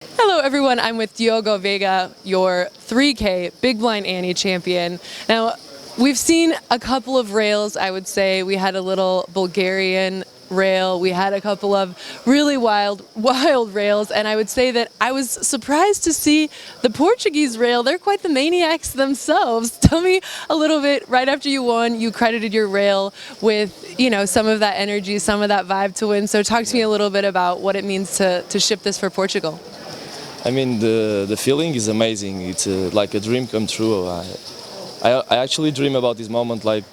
Hello everyone, I'm with Diogo Veiga, your 3K Big Blind Annie champion. Now, we've seen a couple of rails, I would say. We had a little Bulgarian rail, we had a couple of really wild rails, and I would say that I was surprised to see the Portuguese rail. They're quite the maniacs themselves. Tell me a little bit, right after you won, you credited your rail with, some of that energy, some of that vibe to win. So talk to me a little bit about what it means to ship this for Portugal. I mean, the feeling is amazing. It's like a dream come true. I actually dream about this moment like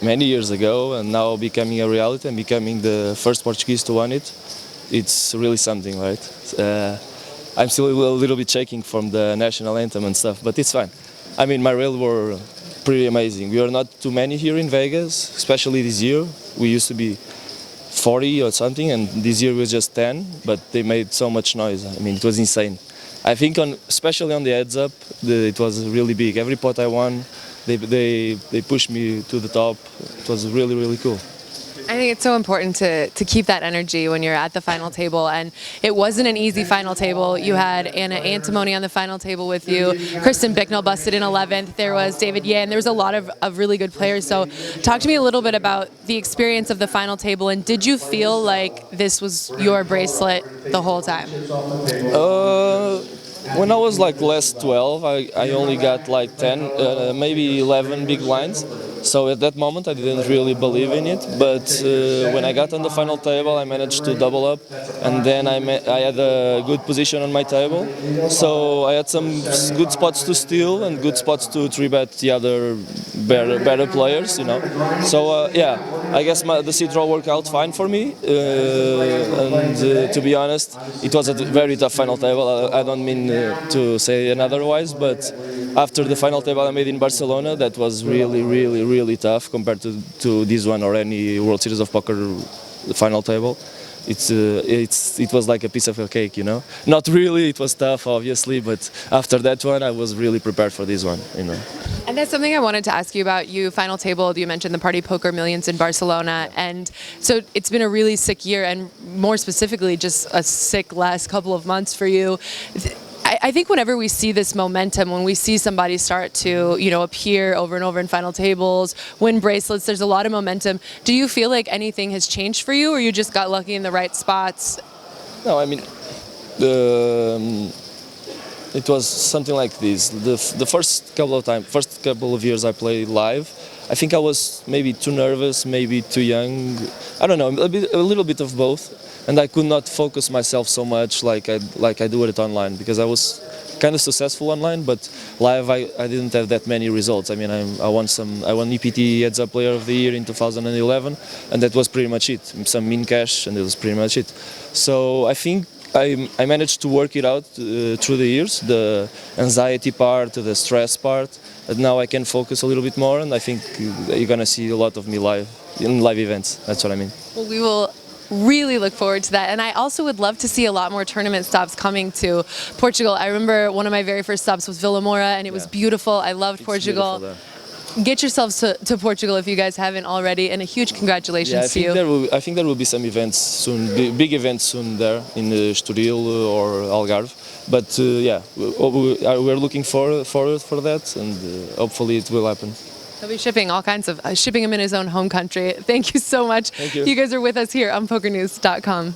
many years ago, and now becoming a reality and becoming the first Portuguese to win it. It's really something, right? I'm still a little bit shaking from the national anthem and stuff, but it's fine. I mean, my rail were pretty amazing. We are not too many here in Vegas, especially this year. We used to be 40 or something, and this year was just 10, but they made so much noise. I mean, it was insane. I think especially on the heads up, it was really big. Every pot I won, they pushed me to the top. It was really, really cool. I think it's so important to keep that energy when you're at the final table, and it wasn't an easy final table. You had Anna Antimony on the final table with you. Kristen Bicknell busted in 11th. There was David Yan. There was a lot of really good players. So talk to me a little bit about the experience of the final table, and did you feel like this was your bracelet the whole time? When I was like less 12, I only got like 10, maybe 11 big blinds. So at that moment I didn't really believe in it, but when I got on the final table I managed to double up, and then I had a good position on my table, so I had some good spots to steal and good spots to 3-bet the other better players, So yeah, I guess the seed draw worked out fine for me, and to be honest, it was a very tough final table. I don't mean to say otherwise, but after the final table I made in Barcelona, that was really tough compared to this one or any World Series of Poker final table. It was like a piece of a cake, Not really, it was tough, obviously, but after that one I was really prepared for this one, And that's something I wanted to ask you about. You final table, you mentioned the Party Poker Millions in Barcelona, and so it's been a really sick year, and more specifically just a sick last couple of months for you. I think whenever we see this momentum, when we see somebody start to, appear over and over in final tables, win bracelets, there's a lot of momentum. Do you feel like anything has changed for you, or you just got lucky in the right spots? No, I mean, it was something like this. The first couple of years I played live, I think I was maybe too nervous, maybe too young. I don't know, a little bit of both. And I could not focus myself so much like I do it online, because I was kind of successful online, but live I didn't have that many results. I mean, I won EPT Heads Up Player of the Year in 2011, and that was pretty much it. Some min cash, and it was pretty much it. So I think I managed to work it out through the years, the anxiety part, the stress part, and now I can focus a little bit more, and I think you're gonna see a lot of me live in live events. That's what I mean. Well, we will really look forward to that, and I also would love to see a lot more tournament stops coming to Portugal. I remember one of my very first stops was Vila Moura, and it was beautiful. I loved Portugal. Get yourselves to Portugal if you guys haven't already, and a huge congratulations to you. I think there will be some events soon, big events soon there in Estoril or Algarve. But yeah, we're looking forward for that, and hopefully it will happen. He'll be shipping all kinds of, shipping him in his own home country. Thank you so much. Thank you. You guys are with us here on PokerNews.com.